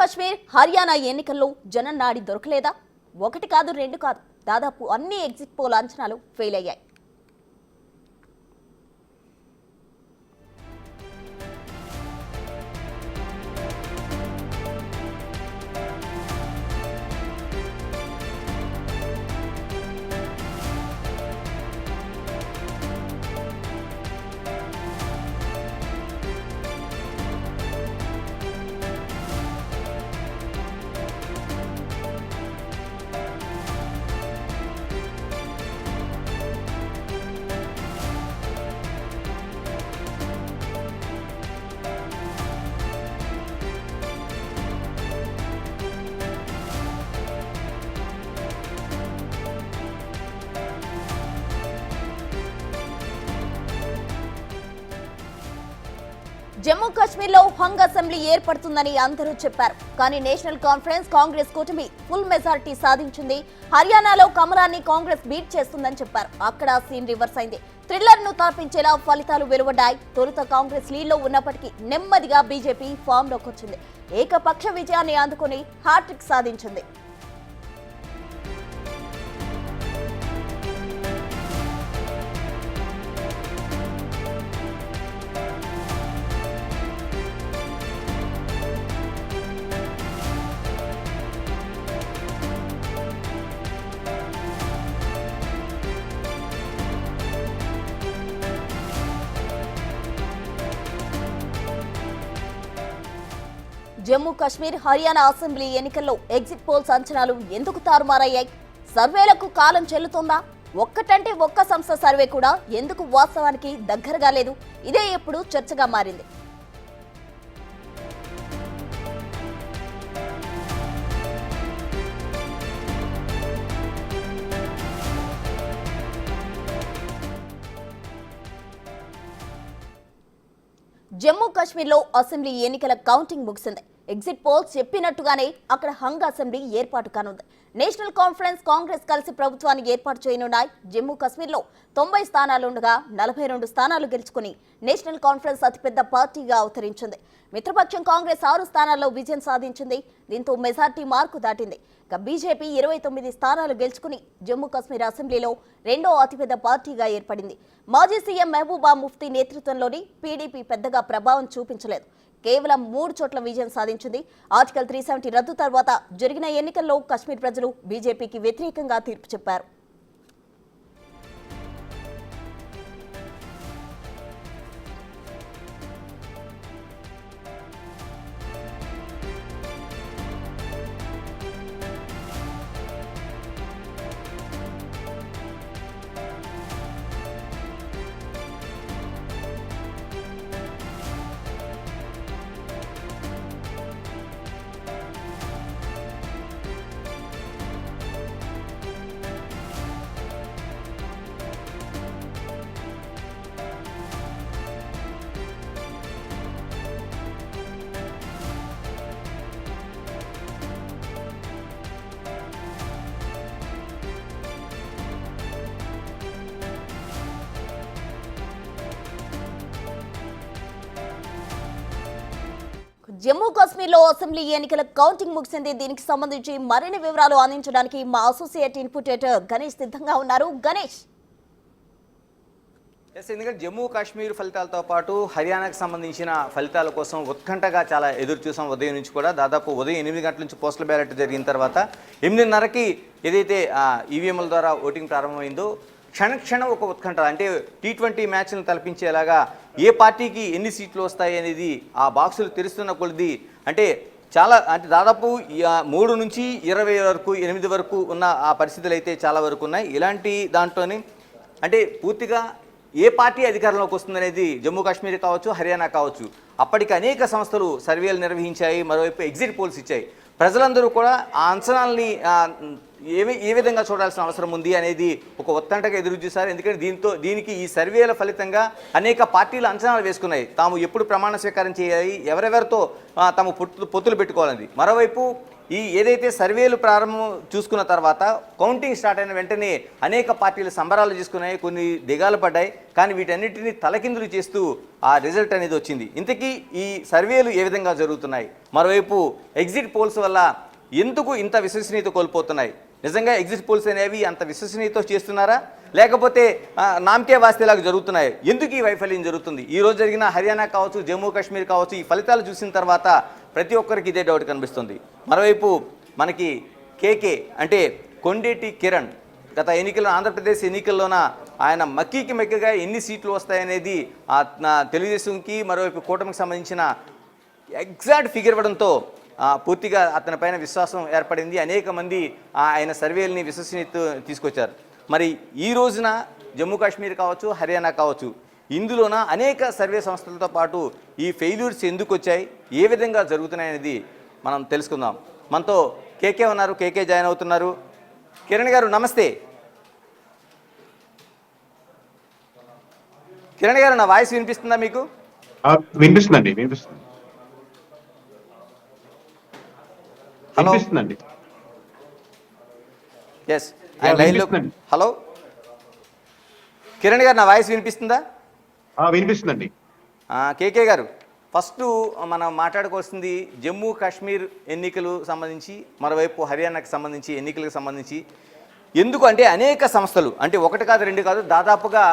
కాశ్మీర్ హర్యానా ఎన్నికల్లో జనం నాడి దొరకలేదా? ఒకటి కాదు రెండు కాదు, దాదాపు అన్ని ఎగ్జిట్ పోల్ అంచనాలు ఫెయిల్ అయ్యాయి. జమ్మూ కాశ్మీర్లో హంగ్ అసెంబ్లీ ఏర్పడుతుందని అందరూ చెప్పారు. కానీ నేషనల్ కాన్ఫరెన్స్ కాంగ్రెస్ కూటమి ఫుల్ మెజారిటీ సాధించింది. హర్యానాలో కమలాన్ని కాంగ్రెస్ బీట్ చేస్తుందని చెప్పారు. అక్కడ సీన్ రివర్స్ అయింది. థ్రిల్లర్ ను తార్పించేలా ఫలితాలు వెలువడ్డాయి. తొలుత కాంగ్రెస్ లీడ్లో ఉన్నప్పటికీ నెమ్మదిగా బీజేపీ ఫామ్ లోకి వచ్చింది. ఏకపక్ష విజయాన్ని అందుకుని హ్యాట్రిక్ సాధించింది. జమ్మూ కాశ్మీర్ హర్యానా అసెంబ్లీ ఎన్నికల్లో ఎగ్జిట్ పోల్స్ అంచనాలు ఎందుకు తారుమారయ్యాయి? సర్వేలకు కాలం చెల్లుతోందా? ఒక్కటంటే ఒక్క సంస్థ సర్వే కూడా ఎందుకు వాస్తవానికి దగ్గరగా లేదు? ఇదే ఇప్పుడు చర్చగా మారింది. జమ్మూ కాశ్మీర్లో అసెంబ్లీ ఎన్నికల కౌంటింగ్ ముగిసింది. ఎగ్జిట్ పోల్స్ చెప్పినట్టుగానే అక్కడ హంగ్ అసెంబ్లీ ఏర్పాటు కానుంది. నేషనల్ కాన్ఫరెన్స్ కాంగ్రెస్ కలిసి ప్రభుత్వాన్ని ఏర్పాటు చేయనున్నాయి. జమ్మూ కాశ్మీర్లో 90 స్థానాలుండగా 42 స్థానాలు గెలుచుకుని నేషనల్ కాన్ఫరెన్స్ అతిపెద్ద పార్టీగా అవతరించింది. మిత్రపక్షం కాంగ్రెస్ 6 స్థానాల్లో విజయం సాధించింది. దీంతో మెజార్టీ మార్కు దాటింది. ఇక బీజేపీ 29 స్థానాలు గెలుచుకుని జమ్మూ కాశ్మీర్ అసెంబ్లీలో రెండో అతిపెద్ద పార్టీగా ఏర్పడింది. మాజీ సీఎం మెహబూబా ముఫ్తీ నేతృత్వంలోని పీడీపీ పెద్దగా ప్రభావం చూపించలేదు. కేవలం 3 చోట్ల విజయం సాధించింది. ఆర్టికల్ 370 రద్దు తర్వాత జరిగిన ఎన్నికల్లో కశ్మీర్ ప్రజలు బీజేపీకి వ్యతిరేకంగా తీర్పు చెప్పారు. జమ్మూ కాశ్మీర్లో అసెంబ్లీ ఎన్నికల కౌంటింగ్ ముగిసింది. దీనికి సంబంధించి మరిన్ని వివరాలు అందించడానికి మా అసోసియేట్ ఇన్పుట్ ఎడిటర్ గణేష్ సిద్ధంగా ఉన్నారు. గణేష్, ఎందుకంటే జమ్మూ కాశ్మీర్ ఫలితాలతో పాటు హర్యానాకు సంబంధించిన ఫలితాల కోసం ఉత్కంఠగా చాలా ఎదురు చూసాం. ఉదయం నుంచి కూడా దాదాపు ఉదయం 8 గంటల నుంచి పోస్టల్ బ్యాలెట్ జరిగిన తర్వాత 8:30కి ఏదైతే ఈవీఎంల ద్వారా ఓటింగ్ ప్రారంభమైందో క్షణక్షణం ఒక ఉత్కంఠ, అంటే T20 మ్యాచ్లను తలపించేలాగా ఏ పార్టీకి ఎన్ని సీట్లు వస్తాయి అనేది ఆ బాక్సులు తెరుస్తున్న కొలది అంటే దాదాపు 3 నుంచి 20 వరకు 8 వరకు ఉన్న ఆ పరిస్థితులు అయితే చాలా వరకు ఉన్నాయి. ఇలాంటి దాంట్లోనే అంటే పూర్తిగా ఏ పార్టీ అధికారంలోకి వస్తుందనేది జమ్మూ కాశ్మీర్ కావచ్చు, హర్యానా కావచ్చు, అప్పటికి అనేక సంస్థలు సర్వేలు నిర్వహించాయి. మరోవైపు ఎగ్జిట్ పోల్స్ ఇచ్చాయి. ప్రజలందరూ కూడా ఆ అంచనాల్ని ఏ విధంగా చూడాల్సిన అవసరం ఉంది అనేది ఒక ఉత్కంఠగా ఎదురు చూశారు. ఎందుకంటే దీనికి ఈ సర్వేల ఫలితంగా అనేక పార్టీలు అంచనాలు వేసుకున్నాయి. తాము ఎప్పుడు ప్రమాణ స్వీకారం చేయాలి, ఎవరెవరితో తాము పొత్తులు పెట్టుకోవాలని. మరోవైపు ఏదైతే సర్వేలు ప్రారంభం చూసుకున్న తర్వాత కౌంటింగ్ స్టార్ట్ అయిన వెంటనే అనేక పార్టీలు సంబరాలు చేసుకున్నాయి, కొన్ని దిగాలు పడ్డాయి. కానీ వీటన్నిటిని తలకిందులు చేస్తూ ఆ రిజల్ట్ అనేది వచ్చింది. ఇంతకీ ఈ సర్వేలు ఏ విధంగా జరుగుతున్నాయి, మరోవైపు ఎగ్జిట్ పోల్స్ వల్ల ఎందుకు ఇంత విశ్వసనీయత కోల్పోతున్నాయి, నిజంగా ఎగ్జిట్ పోల్స్ అనేవి అంత విశ్వసనీయత చేస్తున్నారా, లేకపోతే నామకే వాస్తేలాగా జరుగుతున్నాయి, ఎందుకు ఈ వైఫల్యం జరుగుతుంది? ఈ రోజు జరిగిన హర్యానా కావచ్చు, జమ్మూ కాశ్మీర్ కావచ్చు, ఈ ఫలితాలు చూసిన తర్వాత ప్రతి ఒక్కరికి ఇదే డౌట్ కనిపిస్తుంది. మరోవైపు మనకి కేకే అంటే కొండేటి కిరణ్ గత ఎన్నికల్లో, ఆంధ్రప్రదేశ్ ఎన్నికల్లోన ఆయన మక్కిగా ఎన్ని సీట్లు వస్తాయనేది తెలుగుదేశంకి మరోవైపు కూటమికి సంబంధించిన ఎగ్జాక్ట్ ఫిగర్ ఇవ్వడంతో పూర్తిగా అతనిపైన విశ్వాసం ఏర్పడింది. అనేక మంది ఆయన సర్వేలని విశ్వసనీయత తీసుకొచ్చారు. మరి ఈ రోజున జమ్మూ కాశ్మీర్ కావచ్చు, హర్యానా కావచ్చు, ఇందులోన అనేక సర్వే సంస్థలతో పాటు ఈ ఫెయిల్యూర్స్ ఎందుకు వచ్చాయి, ఏ విధంగా జరుగుతున్నాయి అనేది మనం తెలుసుకుందాం. మనతో కేకే ఉన్నారు, కేకే జాయిన్ అవుతున్నారు. కిరణ్ గారు నమస్తే. కిరణ్ గారు, నా వాయిస్ వినిపిస్తుందా మీకు? వినిపిస్తుందండి, వినిపిస్తుంది. వినిపిస్తుందండి. ఎస్, హలో కిరణ్ గారు, నా వాయిస్ వినిపిస్తుందా? వినిపిస్తుందండి. కేకే గారు, ఫస్ట్ మనం మాట్లాడుకోవాల్సింది జమ్మూ కాశ్మీర్ ఎన్నికలు సంబంధించి, మరోవైపు హర్యానాకి సంబంధించి ఎన్నికలకు సంబంధించి. ఎందుకు అంటే అనేక సంస్థలు, అంటే ఒకటి కాదు రెండు కాదు, దాదాపుగా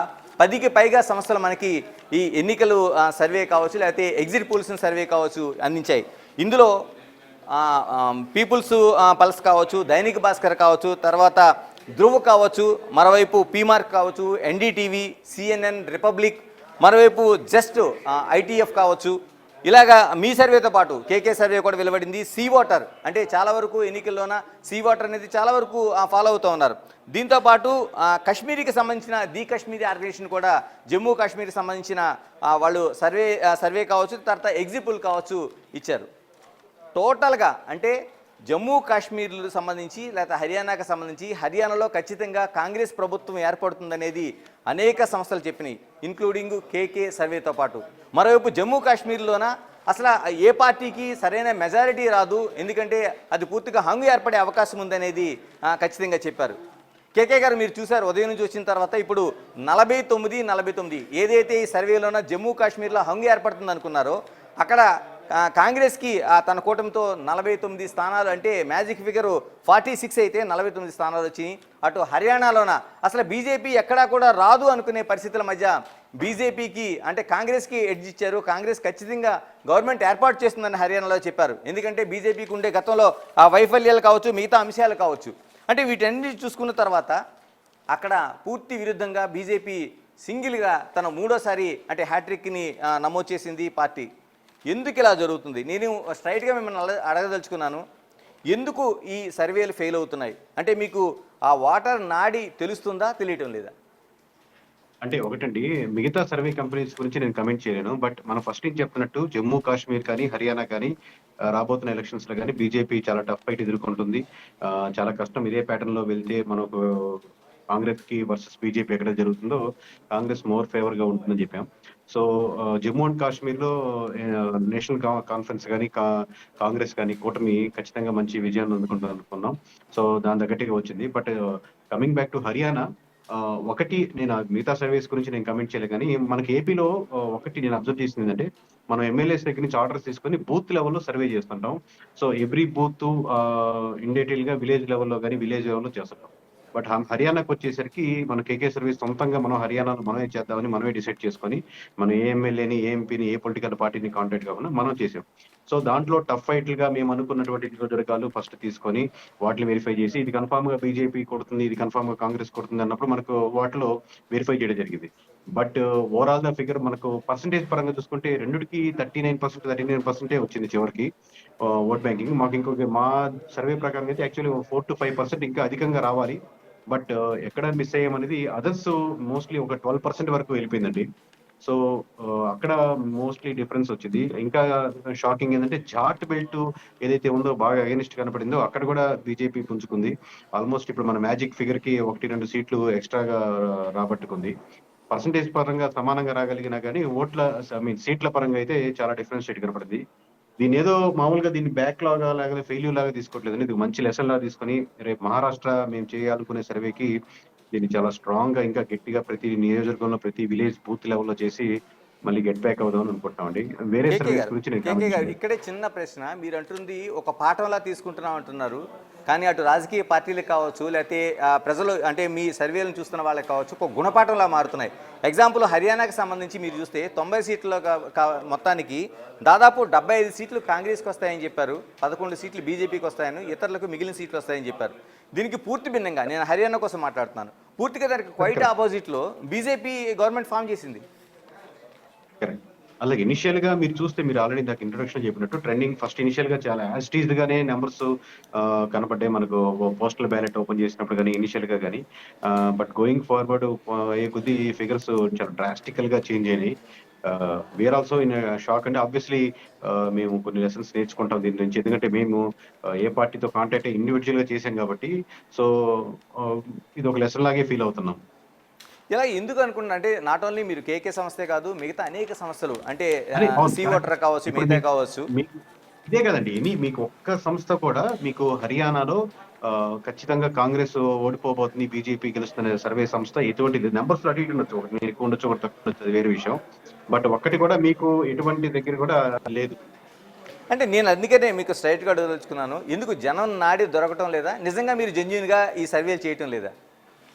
10కి పైగా సంస్థలు మనకి ఈ ఎన్నికలు సర్వే కావచ్చు, లేకపోతే ఎగ్జిట్ పోల్స్ సర్వే కావచ్చు అందించాయి. ఇందులో పీపుల్స్ పల్స్ కావచ్చు, దైనిక్ భాస్కర్ కావచ్చు, తర్వాత ధ్రువ్ కావచ్చు, మరోవైపు పీమార్క్ కావచ్చు, ఎన్డీటీవీ, సిఎన్ఎన్, రిపబ్లిక్, మరోవైపు జస్ట్ ఐటీఎఫ్ కావచ్చు. ఇలాగా మీ సర్వేతో పాటు కేకే సర్వే కూడా వెలువడింది. సీ వాటర్ అంటే చాలా వరకు ఎన్నికల్లోన సీ వాటర్ అనేది చాలా వరకు ఫాలో అవుతూ ఉన్నారు. దీంతోపాటు కాశ్మీరీకి సంబంధించిన ది కాశ్మీరీ ఆర్గనైజేషన్ కూడా జమ్మూ కాశ్మీర్కి సంబంధించిన వాళ్ళు సర్వే కావచ్చు, తర్వాత ఎగ్జిట్ పోల్ కావచ్చు ఇచ్చారు. టోటల్గా అంటే జమ్మూ కాశ్మీర్లకు సంబంధించి లేదా హర్యానాకు సంబంధించి, హర్యానాలో ఖచ్చితంగా కాంగ్రెస్ ప్రభుత్వం ఏర్పడుతుందనేది అనేక సంస్థలు చెప్పినాయి, ఇంక్లూడింగ్ కేకే సర్వేతో పాటు. మరోవైపు జమ్మూ కాశ్మీర్లోన అసలు ఏ పార్టీకి సరైన మెజారిటీ రాదు, ఎందుకంటే అది పూర్తిగా హంగు ఏర్పడే అవకాశం ఉందనేది ఖచ్చితంగా చెప్పారు. కేకే గారు, మీరు చూశారు ఉదయం నుంచి వచ్చిన తర్వాత ఇప్పుడు 49 ఏదైతే ఈ సర్వేలోన జమ్మూ కాశ్మీర్లో హంగు ఏర్పడుతుంది అనుకున్నారో, అక్కడ కాంగ్రెస్కి తన కూటమితో 49 స్థానాలు, అంటే మ్యాజిక్ ఫిగర్ 46 అయితే 49 స్థానాలు వచ్చినాయి. అటు హర్యానాలోన అసలు బీజేపీ ఎక్కడా కూడా రాదు అనుకునే పరిస్థితుల మధ్య బీజేపీకి అంటే కాంగ్రెస్కి ఎడ్జ్ ఇచ్చారు. కాంగ్రెస్ ఖచ్చితంగా గవర్నమెంట్ ఏర్పాటు చేస్తుందని హర్యానాలో చెప్పారు. ఎందుకంటే బీజేపీకి ఉండే గతంలో ఆ వైఫల్యాలు కావచ్చు, మిగతా అంశాలు కావచ్చు, అంటే వీటన్నిటి చూసుకున్న తర్వాత అక్కడ పూర్తి విరుద్ధంగా బీజేపీ సింగిల్గా తన 3వ అంటే హ్యాట్రిక్ని నమోదు చేసింది పార్టీ. ఎందుకు ఇలా జరుగుతుంది? నేను స్ట్రైట్గా మిమ్మల్ని అడగదలుచుకున్నాను, ఎందుకు ఈ సర్వేలు ఫెయిల్ అవుతున్నాయి? అంటే మీకు ఆ వాటర్ నాడి తెలుస్తుందా, తెలియటం లేదా? అంటే ఒకటండి, మిగతా సర్వే కంపెనీస్ గురించి నేను కమెంట్ చేయలేను. బట్ మనం ఫస్ట్ నుంచి చెప్తున్నట్టు జమ్మూ కాశ్మీర్ కానీ హర్యానా కానీ రాబోతున్న ఎలక్షన్స్ లో కానీ బీజేపీ చాలా టఫ్ ఫైట్ ఎదుర్కొంటుంది. చాలా కష్టం. ఇదే ప్యాటర్న్ లో వెళ్తే మనకు కాంగ్రెస్ కి వర్సెస్ బీజేపీ ఎక్కడ జరుగుతుందో కాంగ్రెస్ మోర్ ఫేవర్ గా ఉంటుందని చెప్పాం. సో జమ్మూ అండ్ కాశ్మీర్ లో నేషనల్ కాన్ఫరెన్స్ కానీ కాంగ్రెస్ కానీ కూటమి ఖచ్చితంగా మంచి విజయాన్ని అందుకుంటుంది అనుకున్నాం. సో దాని తగ్గట్టుగా వచ్చింది. But coming back to Haryana, ఒకటి నేను మిగతా సర్వీస్ గురించి నేను కమెంట్ చేయలేదు, కానీ మనకి ఏపీలో ఒకటి నేను అబ్జర్వ్ చేసింది ఏంటంటే, మనం ఎమ్మెల్యేస్ దగ్గర నుంచి ఆర్డర్స్ తీసుకొని బూత్ లెవెల్లో సర్వే చేస్తుంటాం. So every booth in detail గా విలేజ్ లెవెల్లో కానీ విలేజ్ లెవెల్లో చేస్తుంటాం. బట్ హర్యానాకు వచ్చేసరికి మన కేకే సర్వీస్ సొంతంగా మనం హర్యానాలో మనమే చేద్దామని మనమే డిసైడ్ చేసుకొని మనం ఏ ఎమ్మెల్యేని, ఏ ఎంపీని, ఏ పొలిటికల్ పార్టీని కాంటాక్ట్ కాకుండా మనం చేసాం. సో దాంట్లో టఫ్ ఫైట్లుగా మేము అనుకున్నటువంటి నియోజకవర్గాలు ఫస్ట్ తీసుకొని వాటిని వెరిఫై చేసి ఇది కన్ఫామ్ గా బీజేపీ కొడుతుంది, ఇది కన్ఫామ్ గా కాంగ్రెస్ కొడుతుంది అన్నప్పుడు మనకు వాటిలో వెరిఫై చేయడం జరిగింది. బట్ ఓవరాల్ గా ఫిగర్ మనకు పర్సంటేజ్ పరంగా చూసుకుంటే రెండుకి 39% వచ్చింది చివరికి ఓట్ బ్యాంకింగ్. మాకు ఇంకొక మా సర్వే ప్రకారం అయితే యాక్చువల్లీ 4 to 5% ఇంకా అధికంగా రావాలి. బట్ ఎక్కడ మిస్ అయ్యామనేది అదర్స్ మోస్ట్లీ ఒక 12% వరకు వెళ్ళిపోయిందండి. సో అక్కడ మోస్ట్లీ డిఫరెన్స్ వచ్చింది. ఇంకా షాకింగ్ ఏంటంటే జాట్ బెల్ట్ ఏదైతే ఉందో బాగా అగెనిస్ట్ కనపడిందో అక్కడ కూడా బీజేపీ పుంజుకుంది. ఆల్మోస్ట్ ఇప్పుడు మన మ్యాజిక్ ఫిగర్ కి 1-2 సీట్లు ఎక్స్ట్రాగా రాబట్టుకుంది. పర్సంటేజ్ పరంగా సమానంగా రాగలిగినా కానీ సీట్ల పరంగా అయితే చాలా డిఫరెన్షియేట్ కనపడింది. దీని ఏదో మామూలుగా దీన్ని బ్యాక్ లాగా లేకపోతే ఫెయిల్యూర్ లాగా తీసుకోవట్లేదండి. ఇది మంచి లెసన్ లాగా తీసుకొని రేపు మహారాష్ట్ర మేము చేయాలనుకునే సర్వేకి దీన్ని చాలా స్ట్రాంగ్ గా ఇంకా గట్టిగా ప్రతి నియోజకవర్గంలో ప్రతి విలేజ్ బూత్ లెవెల్లో చేసి మళ్ళీ గెట్ బ్యాక్ అవుదామని అనుకుంటున్నామండి. వేరే సర్వేస్ గురించి నేను కేకే కామెంట్ గారు చేయను. ఇక్కడే చిన్న ప్రశ్న. మీరు అంటుంది ఒక పాఠంలా తీసుకుంటున్నాం అంటున్నారు, కానీ అటు రాజకీయ పార్టీలకు కావచ్చు, లేకపోతే ప్రజలు అంటే మీ సర్వేలను చూస్తున్న వాళ్ళకి కావచ్చు ఒక గుణపాఠంలా మారుతున్నాయి. ఎగ్జాంపుల్ హర్యానాకి సంబంధించి మీరు చూస్తే 90 సీట్ల మొత్తానికి దాదాపు 75 సీట్లు కాంగ్రెస్కి వస్తాయని చెప్పారు, 11 సీట్లు బీజేపీకి వస్తాయని, ఇతరులకు మిగిలిన సీట్లు వస్తాయని చెప్పారు. దీనికి పూర్తి భిన్నంగా నేను హర్యానా కోసం మాట్లాడుతున్నాను. పూర్తిగా దానికి క్వైట్ ఆపోజిట్లో బీజేపీ గవర్నమెంట్ ఫామ్ చేసింది. కరెక్ట్. అలాగే ఇనిషియల్ గా మీరు చూస్తే మీరు ఆల్రెడీ నాకు ఇంట్రొడక్షన్ చెప్పినట్టు ట్రెండింగ్ ఫస్ట్ ఇనిషియల్ గా చాలా యాస్టీజ్ గానే నెంబర్స్ కనపడ్డాయి మనకు పోస్టల్ బ్యాలెట్ ఓపెన్ చేసినప్పుడు కానీ ఇనిషియల్ గా కానీ. బట్ గోయింగ్ ఫార్వర్డ్ అయ్యే కొద్ది ఫిగర్స్ చాలా డ్రాస్టికల్ గా చేంజ్ అయినాయి. Where also in shock. అంటే ఆబ్వియస్లీ మేము కొన్ని లెసన్స్ నేర్చుకుంటాం దీని నుంచి, ఎందుకంటే మేము ఏ పార్టీతో కాంటాక్ట్ ఇండివిజువల్ గా చేసాం కాబట్టి. సో ఇది ఒక లెసన్ లాగే ఫీల్ అవుతున్నాం. ఇలా ఎందుకు అనుకుంటున్నా అంటే నాట్ ఓన్లీ మీరు కేకే సంస్థే కాదు, మిగతా అనేక సంస్థలు అంటే అదే అవును, సీ correct. ఓటర్ కావచ్చు, ఇప్పుడు మిగతా కావచ్చు. ఇదే కదండి మీకు ఒక్క సంస్థ కూడా మీకు హర్యానాలో ఖచ్చితంగా కాంగ్రెస్ ఓడిపోబోతుంది బీజేపీ గెలుస్తున్న సర్వే సంస్థ ఎటువంటి నెంబర్స్ అటు ఇటు ఉండొచ్చు, ఒకటి ఎక్కువ ఉండొచ్చు ఒకటి తక్కువ ఉండొచ్చు, అది వేరే విషయం. బట్ ఒక్కటి కూడా మీకు ఎటువంటి దగ్గర కూడా లేదు. అంటే నేను అందుకనే మీకు స్ట్రైట్గా అడగదలుచుకున్నాను, ఎందుకు జనం నాడి దొరకటం లేదా, నిజంగా మీరు జెన్యున్గా ఈ సర్వేలు చేయటం లేదా?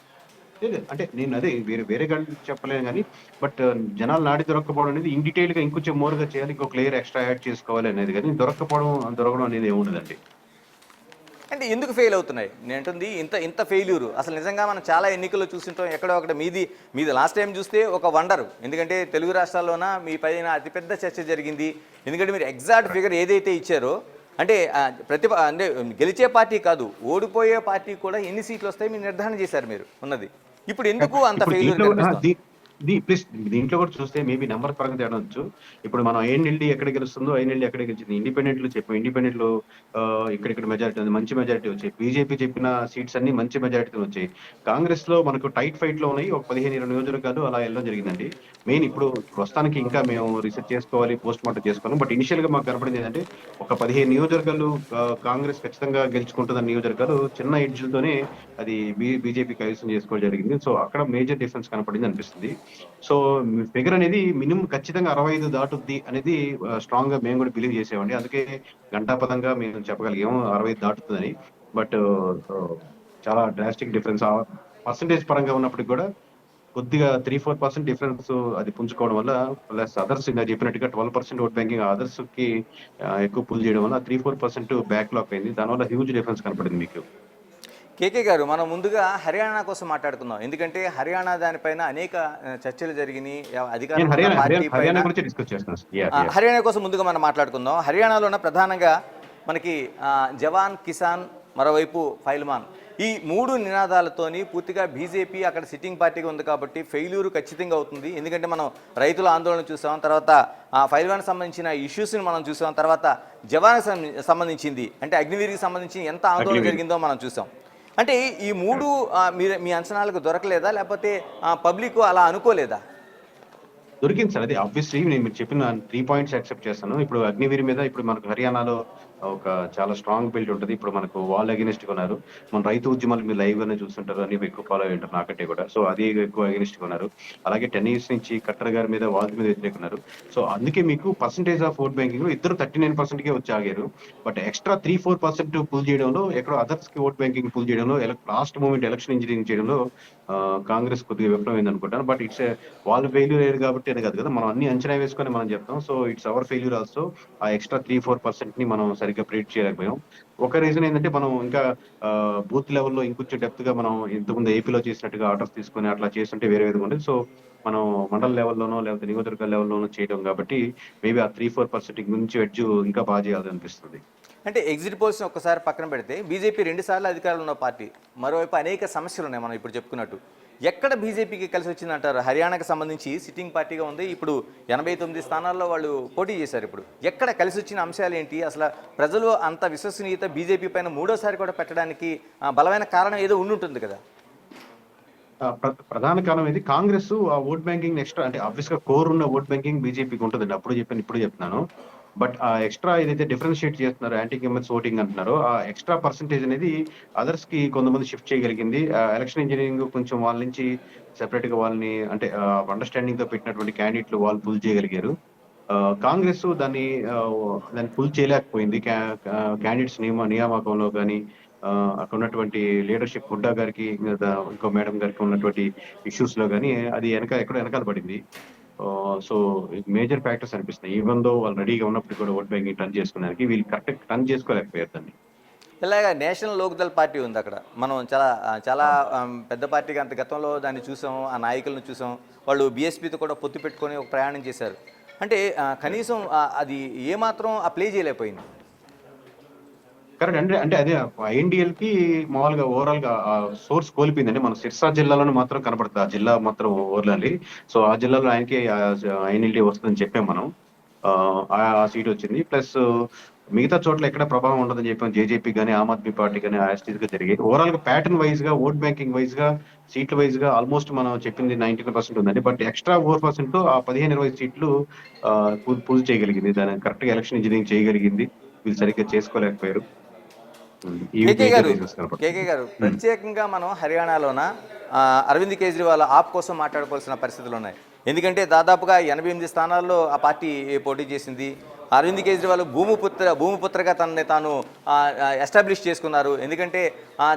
లేదు అంటే నేను అదే వేరే చెప్పలేను కానీ, బట్ జనాలు నాడి దొరకపోవడం అనేది ఇన్ డీటెయిల్ గా ఇంకొంచెం మోర్ గా చేయాలి, ఇంకొక లేయర్ ఎక్స్ట్రా యాడ్ చేసుకోవాలి అనేది, కానీ దొరకడం అనేది ఏముండదండి. అంటే ఎందుకు ఫెయిల్ అవుతున్నాయి నేను అంటుంది, ఇంత ఫెయిల్యూరు అసలు నిజంగా మనం చాలా ఎన్నికల్లో చూస్తుంటాం. ఎక్కడో ఒకటి మీది లాస్ట్ టైం చూస్తే ఒక వండరు, ఎందుకంటే తెలుగు రాష్ట్రాల్లోన మీ పైన అతిపెద్ద చర్చ జరిగింది. ఎందుకంటే మీరు ఎగ్జాక్ట్ ఫిగర్ ఏదైతే ఇచ్చారో అంటే అంటే గెలిచే పార్టీ కాదు, ఓడిపోయే పార్టీ కూడా ఎన్ని సీట్లు వస్తాయి మీరు నిర్ధారణ చేశారు మీరు ఉన్నది. ఇప్పుడు ఎందుకు అంత ఫెయిల్యూర్ కనిపిస్తుంది? ప్లస్ దీంట్లో కూడా చూస్తే మేబీ నెంబర్ పరంగా తేడా వచ్చు. ఇప్పుడు మనం ఐఎన్ఎల్డీ ఎక్కడ గెలుస్తుందో ఐఎన్ఎల్డీ ఎక్కడ గెలిచింది, ఇండిపెండెంట్లు చెప్పాం, ఇండిపెండెంట్లు ఇక్కడ మెజారిటీ ఉంది, మంచి మెజారిటీ వచ్చాయి. బీజేపీ చెప్పిన సీట్స్ అన్ని మంచి మెజారిటీ వచ్చాయి. కాంగ్రెస్ లో మనకు టైట్ ఫైట్ లో ఉన్నాయి, ఒక 15-20 నియోజకవర్గాలు అలా వెళ్ళడం జరిగిందండి. మెయిన్ ఇప్పుడు ప్రస్తుతానికి ఇంకా మేము రీసెర్చ్ చేసుకోవాలి, పోస్ట్ మార్టం చేసుకోవాలి. బట్ ఇనిషియల్ గా మాకు కనపడింది ఏంటంటే ఒక 15 నియోజకవర్గాలు కాంగ్రెస్ ఖచ్చితంగా గెలుచుకుంటున్న నియోజకవర్గాలు చిన్న ఎడ్జ్లతోనే అది బీజేపీ కైవసం చేసుకోవడం జరిగింది. సో అక్కడ మేజర్ డిఫరెన్స్ కనపడింది అనిపిస్తుంది. సో ఫిగర్ అనేది మినిమం ఖచ్చితంగా 65 దాటుద్ది అనేది స్ట్రాంగ్ గా మేము కూడా బిలీవ్ చేసామండి. అందుకే గంటాపదంగా మేము చెప్పగలిగాము 65 దాటుతుందని. బట్ చాలా డ్రాస్టిక్ డిఫరెన్స్ పర్సంటేజ్ పరంగా ఉన్నప్పటికి కూడా కొద్దిగా 3-4% డిఫరెన్స్ అది పుంజుకోవడం వల్ల, ప్లస్ అదర్స్ ఇందా చెప్పినట్టుగా 12% ఓట్ బ్యాంకింగ్ అదర్స్ కి ఎక్కువ పుల్ చేయడం వల్ల 3-4% బ్యాక్ లాక్ అయింది. దానివల్ల హ్యూజ్ డిఫరెన్స్ కనపడింది మీకు. కేకే గారు, మనం ముందుగా హర్యానా కోసం మాట్లాడుకుందాం, ఎందుకంటే హర్యానా దానిపైన అనేక చర్చలు జరిగినాయి. హర్యానా గురించి డిస్కస్ చేస్తున్నాం. హర్యానా కోసం ముందుగా మనం మాట్లాడుకుందాం. హర్యానాలోన ప్రధానంగా మనకి జవాన్, కిసాన్, మరోవైపు ఫైల్మాన్, ఈ 3 నినాదాలతోని పూర్తిగా బీజేపీ అక్కడ సిట్టింగ్ పార్టీగా ఉంది కాబట్టి ఫెయిల్యూర్ ఖచ్చితంగా అవుతుంది. ఎందుకంటే మనం రైతుల ఆందోళన చూసాం, తర్వాత ఫైల్మాన్ సంబంధించిన ఇష్యూస్ని మనం చూసాం, తర్వాత జవాన్కి సంబంధించింది అంటే అగ్నివీర్కి సంబంధించి ఎంత ఆందోళన జరిగిందో మనం చూసాం. అంటే ఈ 3 మీ అంచనాలకు దొరకలేదా, లేకపోతే పబ్లిక్ అలా అనుకోలేదా? దొరికింది సార్. అది ఆబ్వియస్లీ నేను మీరు చెప్పిన 3 పాయింట్స్ యాక్సెప్ట్ చేస్తాను. ఇప్పుడు అగ్నివీర్ మీద ఇప్పుడు మనకు హర్యానాలో ఒక చాలా స్ట్రాంగ్ బిల్డ్ ఉంటుంది. ఇప్పుడు మనకు వాల్ అగెనిస్ట్ ఉన్నారు. మన రైతు ఉద్యమాలు మీరు లైవ్ గానే చూస్తుంటారు, అన్ని ఎక్కువ ఫాలో అయి ఉంటారు నాకంటే కూడా. సో అది ఎక్కువ అగెనిస్ట్ ఉన్నారు. అలాగే 10 years నుంచి కట్టర్ గారి మీద వాళ్ళ మీద వ్యతిరేకున్నారు. సో అందుకే మీకు పర్సంటేజ్ ఆఫ్ ఓట్ బ్యాంకింగ్ ఇద్దరు 39% వచ్చి ఆగారు. బట్ ఎక్స్ట్రా 3-4% పుల్ చేయడంలో, ఎక్కడో అదర్స్ కి ఓట్ బ్యాంకింగ్ పుల్ చేయడంలో, లాస్ట్ మూమెంట్ ఎలక్షన్ ఇంజనీరింగ్ చేయడంలో కాంగ్రెస్ కొద్దిగా విఫలమైంది అనుకుంటాను. బట్ ఇట్స్ వాళ్ళు ఫెయిల్యూర్ అయ్యారు కాబట్టి అని కాదు కదా, మనం అన్ని అంచనా వేసుకొని మనం చెప్తాం. So it's our failure also. ఆ ఎక్స్ట్రా 3-4% ని మనం సరిగ్గా ప్రిడిక్ట్ చేయలేకపోయాం. ఒక రీజన్ ఏంటంటే మనం ఇంకా బూత్ లెవెల్లో ఇంకొంచెం డెప్త్ గా మనం ఇంతకుముందు ఏపీలో చేసినట్టుగా ఆర్డర్స్ తీసుకొని అట్లా చేస్తుంటే వేరే విధంగా ఉండేది. సో మనం మండల లెవెల్లోనో లేకపోతే నియోజకవర్గ లెవెల్లోనో చేయడం కాబట్టి మేబీ ఆ 3-4% నుంచి ఎడ్జ్ ఇంకా బాగా చేయాలని అనిపిస్తుంది. అంటే ఎగ్జిట్ పోల్స్ని ఒక్కసారి పక్కన పెడితే బీజేపీ 2 సార్లు అధికారంలో ఉన్న పార్టీ, మరోవైపు అనేక సమస్యలు ఉన్నాయి మనం ఇప్పుడు చెప్పుకున్నట్టు. ఎక్కడ బీజేపీకి కలిసి వచ్చిందంటారు? హర్యానాకి సంబంధించి సిట్టింగ్ పార్టీగా ఉంది, ఇప్పుడు 89 స్థానాల్లో వాళ్ళు పోటీ చేశారు. ఇప్పుడు ఎక్కడ కలిసి వచ్చిన అంశాలు ఏంటి? అసలు ప్రజలు అంత విశ్వసనీయత బీజేపీ పైన మూడోసారి కూడా పెట్టడానికి బలమైన కారణం ఏదో ఉండుంటుంది కదా? ప్రధాన కారణం ఇది కాంగ్రెస్ ఆ ఓట్ బ్యాంకింగ్ ఎక్స్ట్రా, అంటే ఆబ్వియస్ గా కోర్ ఉన్న ఓట్ బ్యాంకింగ్ బీజేపీకి ఉంటుందండి. అప్పుడు చెప్పాను, ఇప్పుడు చెప్తున్నాను. బట్ ఆ ఎక్స్ట్రా ఏదైతే డిఫరెన్షియేట్ చేస్తున్నారు, యాంటీ గిమ్మర్స్ ఓటింగ్ అంటున్నారో, ఆ ఎక్స్ట్రా పర్సంటేజ్ అనేది అదర్స్ కి కొంతమంది షిఫ్ట్ చేయగలిగింది. ఎలక్షన్ ఇంజనీరింగ్ కొంచెం వాళ్ళ నుంచి సెపరేట్ గా వాళ్ళని, అంటే అండర్స్టాండింగ్ తో పెట్టినటువంటి క్యాండిడేట్లు వాళ్ళు పుల్ చేయగలిగారు. కాంగ్రెస్ దాన్ని పుల్ చేయలేకపోయింది. క్యాండిడేట్స్ నియామకంలో కానీ, అక్కడ ఉన్నటువంటి లీడర్షిప్, హుడ్డా గారికి ఇంకో మేడం గారికి ఉన్నటువంటి ఇష్యూస్ లో కానీ అది ఎక్కడో వెనకాల పడింది. సో మేజర్ ఫ్యాక్టర్స్ అనిపిస్తున్నాయి. ఈవెన్ దో వాళ్ళు రెడీగా ఉన్నప్పుడు కూడా ఓట్ బ్యాంకింగ్ టర్న్ చేసుకున్నానికి వీళ్ళు కరెక్ట్ టర్న్ చేసుకోలేకపోయారు దాన్ని. ఇలాగా నేషనల్ లోక్దల్ పార్టీ ఉంది అక్కడ. మనం చాలా చాలా పెద్ద పార్టీగా అంత గతంలో దాన్ని చూసాం, ఆ నాయకులను చూసాం. వాళ్ళు బీఎస్పీతో కూడా పొత్తు పెట్టుకొని ఒక ప్రయాణం చేశారు. అంటే కనీసం అది ఏమాత్రం ఆ ప్లే చేయలేకపోయింది. కరెక్ట్. అంటే అదే ఐఎన్డిఎల్ కి మామూలుగా ఓవరాల్ గా సోర్స్ కోల్పోయిందండి. మన సిర్సా జిల్లాలోనే మాత్రం కనపడుతుంది ఆ జిల్లా మాత్రం ఓవర్లాలి. సో ఆ జిల్లాలో ఆయనకి ఐఎన్ఎల్డి వస్తుందని చెప్పాం మనం. ఆ సీట్ వచ్చింది. ప్లస్ మిగతా చోట్ల ఎక్కడ ప్రభావం ఉండదని చెప్పాం. జేజేపీ కానీ, ఆమ్ ఆద్మీ పార్టీ కానీ యాస్టీస్ గా జరిగాయి. ఓవరాల్ గా ప్యాటర్న్ వైజ్ గా, ఓట్ బ్యాంకింగ్ వైజ్ గా, సీట్ల వైజ్ గా ఆల్మోస్ట్ మనం చెప్పింది 99% ఉందండి. బట్ ఎక్స్ట్రా 4% తో ఆ 15-20 సీట్లు పూజ చేయగలిగింది. దాన్ని కరెక్ట్ గా ఎలక్షన్ ఇంజనీరింగ్ చేయగలిగింది. వీళ్ళు సరిగ్గా చేసుకోలేకపోయారు. కేకే గారు ప్రత్యేకంగా మనం హర్యానాలోన అరవింద్ కేజ్రీవాల్ ఆప్ కోసం మాట్లాడుకోవాల్సిన పరిస్థితులు ఉన్నాయి. ఎందుకంటే దాదాపుగా 88 స్థానాల్లో ఆ పార్టీ పోటీ చేసింది. అరవింద్ కేజ్రీవాల్ భూమిపుత్రగా తనని తాను ఎస్టాబ్లిష్ చేసుకున్నారు. ఎందుకంటే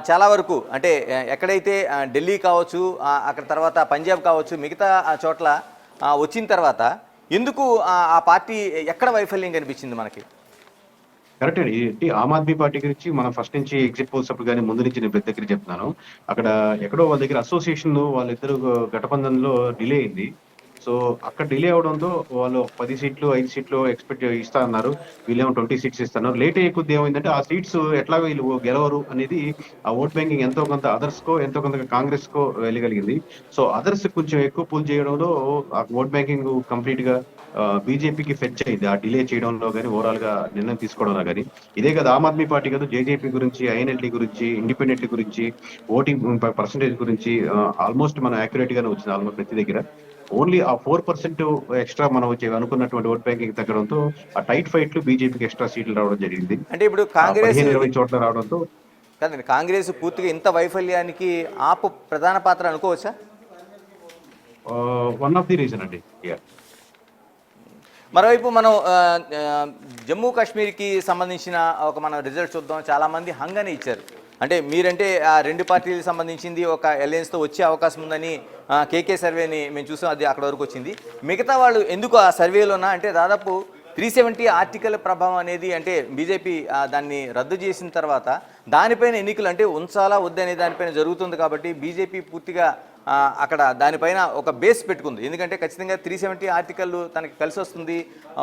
చాలా వరకు అంటే ఎక్కడైతే ఢిల్లీ కావచ్చు, అక్కడ తర్వాత పంజాబ్ కావచ్చు, మిగతా చోట్ల వచ్చిన తర్వాత ఎందుకు ఆ పార్టీ ఎక్కడ వైఫల్యం కనిపించింది మనకి? కరెక్ట్ అండి. ఆమ్ ఆద్మీ పార్టీ గురించి మనం ఫస్ట్ నుంచి ఎగ్జిట్ పోల్స్ అప్పుడు కానీ ముందు నుంచి నేను పెద్ద దగ్గర చెప్తున్నాను. అక్కడ ఎక్కడో వాళ్ళ దగ్గర అసోసియేషన్ వాళ్ళిద్దరు ఘటబంధన్లో డిలే అయింది. సో అక్కడ డిలే అవడంతో వాళ్ళు 10 సీట్లు 5 సీట్లు ఎక్స్పెక్ట్ ఇస్తా అన్నారు. వీళ్ళేమో 20 సీట్స్ ఇస్తున్నారు. లేట్ అయ్యే కొద్ది ఏమైందంటే ఆ సీట్స్ ఎట్లాగో వీళ్ళు గెలవరు అనేది ఆ ఓట్ బ్యాంకింగ్ ఎంతో కొంత అదర్స్ కో, ఎంతో కొంత కాంగ్రెస్ కో వెళ్ళగలిగింది. సో అదర్స్ కొంచెం ఎక్కువ పూల్ చేయడంలో ఆ ఓట్ బ్యాంకింగ్ కంప్లీట్ గా బీజేపీకి ఫెచ్ అయింది. ఆ డిలే చేయడంలో కానీ, ఓవరాల్ గా నిర్ణయం తీసుకోవడంలో కానీ. ఇదే కదా ఆమ్ ఆద్మీ పార్టీ కాదు, జేజేపీ గురించి, ఐఎన్ఎల్టీ గురించి, ఇండిపెండెంట్ గురించి, ఓటింగ్ పర్సంటేజ్ గురించి ఆల్మోస్ట్ మనం యాక్యురేట్ గానే వచ్చింది ఆల్మోస్ట్ ప్రతి దగ్గర. ఓన్లీ ఆ 4% ఎక్స్ట్రా మనం అనుకున్నటువంటి ఓట్ బ్యాంకింగ్ తగ్గడంతో ఆ టైట్ ఫైట్ లో బీజేపీకి ఎక్స్ట్రా సీట్లు రావడం జరిగింది. అంటే ఇప్పుడు కాంగ్రెస్ 15-20 చోట్ల రావడంతో కాదండి, కాంగ్రెస్ పూర్తిగా ఇంత వైఫల్యానికి ఆప్ ప్రధాన పాత్ర అనుకోవచ్చా? వన్ ఆఫ్ ది రీజన్ అండి. మరోవైపు మనం జమ్మూ కాశ్మీర్కి సంబంధించిన ఒక మనం రిజల్ట్ చూద్దాం. చాలామంది హంగానే ఇచ్చారు. అంటే మీరంటే ఆ రెండు పార్టీలకు సంబంధించింది ఒక అలయన్స్తో వచ్చే అవకాశం ఉందని కేకే సర్వేని మేము చూసాం, అది అక్కడ వరకు వచ్చింది. మిగతా వాళ్ళు ఎందుకు ఆ సర్వేలోనా అంటే దాదాపు 370 ఆర్టికల్ ప్రభావం అనేది, అంటే బీజేపీ దాన్ని రద్దు చేసిన తర్వాత దానిపైన ఎన్నికలు అంటే ఉంచాలా వద్దనే దానిపైన జరుగుతుంది. కాబట్టి బీజేపీ పూర్తిగా అక్కడ దానిపైన ఒక బేస్ పెట్టుకుంది. ఎందుకంటే ఖచ్చితంగా 370 ఆర్టికల్ తనకి కలిసి వస్తుంది.